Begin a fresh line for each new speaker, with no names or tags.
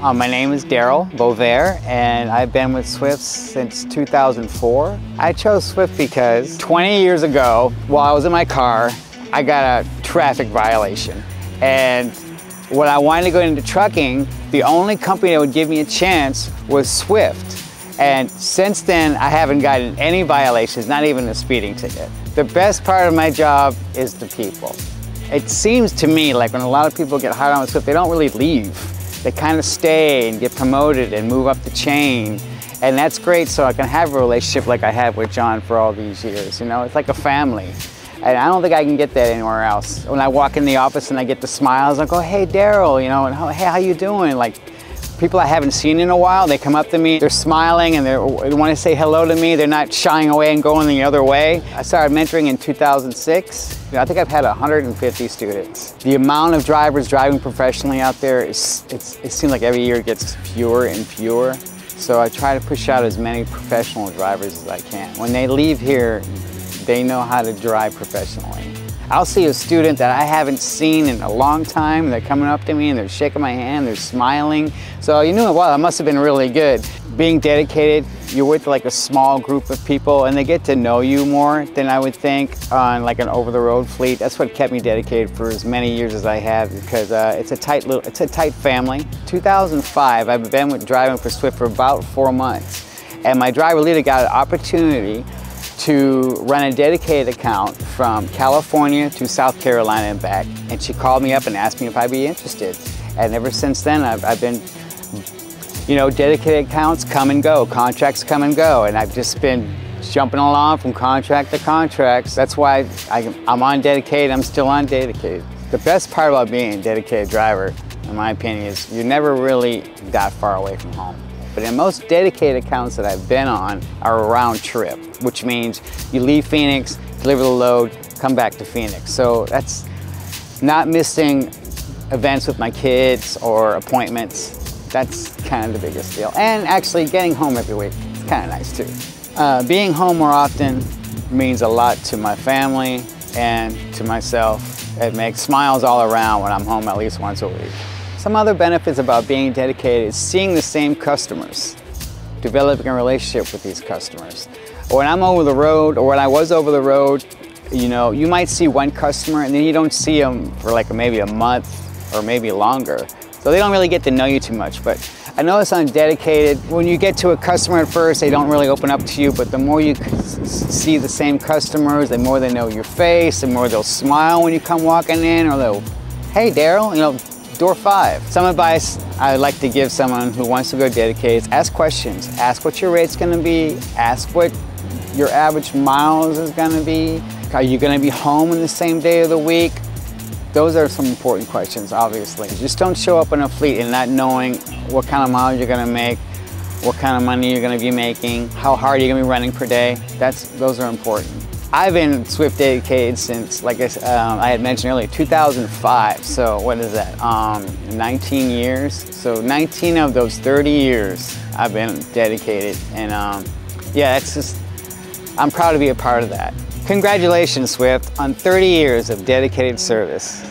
My name is Daryl Bovair, and I've been with Swift since 2004. I chose Swift because 20 years ago, while I was in my car, I got a traffic violation. And when I wanted to go into trucking, the only company that would give me a chance was Swift. And since then, I haven't gotten any violations, not even a speeding ticket. The best part of my job is the people. It seems to me like when a lot of people get hired on with Swift, they don't really leave. They kind of stay and get promoted and move up the chain. And that's great, so I can have a relationship like I have with John for all these years. You know, it's like a family. And I don't think I can get that anywhere else. When I walk in the office and I get the smiles, I go, hey, Daryl, you know, and hey, how you doing? Like, people I haven't seen in a while, they come up to me, they're smiling and they want to say hello to me. They're not shying away and going the other way. I started mentoring in 2006. You know, I think I've had 150 students. The amount of drivers driving professionally out there, it seems like every year it gets fewer and fewer. So I try to push out as many professional drivers as I can. When they leave here, they know how to drive professionally. I'll see a student that I haven't seen in a long time. They're coming up to me and they're shaking my hand, they're smiling. So you know, wow, it must have been really good. Being dedicated, you're with like a small group of people and they get to know you more than I would think on like an over-the-road fleet. That's what kept me dedicated for as many years as I have, because it's a tight family. 2005, I've been driving for Swift for about 4 months. And my driver leader got an opportunity to run a dedicated account from California to South Carolina and back. And she called me up and asked me if I'd be interested. And ever since then, I've been, you know, dedicated accounts come and go, contracts come and go. And I've just been jumping along from contract to contracts. That's why I'm on dedicated, I'm still on dedicated. The best part about being a dedicated driver, in my opinion, is you're never really that far away from home. But in most dedicated accounts that I've been on are a round trip, which means you leave Phoenix, deliver the load, come back to Phoenix. So that's not missing events with my kids or appointments. That's kind of the biggest deal. And actually getting home every week is kind of nice too. Being home more often means a lot to my family and to myself. It makes smiles all around when I'm home at least once a week. Some other benefits about being dedicated is seeing the same customers, developing a relationship with these customers. When I'm over the road, or when I was over the road, you know, you might see one customer and then you don't see them for like maybe a month or maybe longer. So they don't really get to know you too much. But I notice on dedicated, when you get to a customer at first, they don't really open up to you, but the more you see the same customers, the more they know your face, the more they'll smile when you come walking in, or they'll, hey Daryl, you know, door 5. Some advice I would like to give someone who wants to go dedicated is ask questions. Ask what your rate's gonna be. Ask what your average miles is gonna be. Are you gonna be home in the same day of the week? Those are some important questions, obviously. Just don't show up in a fleet and not knowing what kind of miles you're gonna make, what kind of money you're gonna be making, how hard you're gonna be running per day. Those are important. I've been Swift dedicated since, like I had mentioned earlier, 2005. So what is that? 19 years. So 19 of those 30 years I've been dedicated. And yeah, I'm proud to be a part of that. Congratulations, Swift, on 30 years of dedicated service.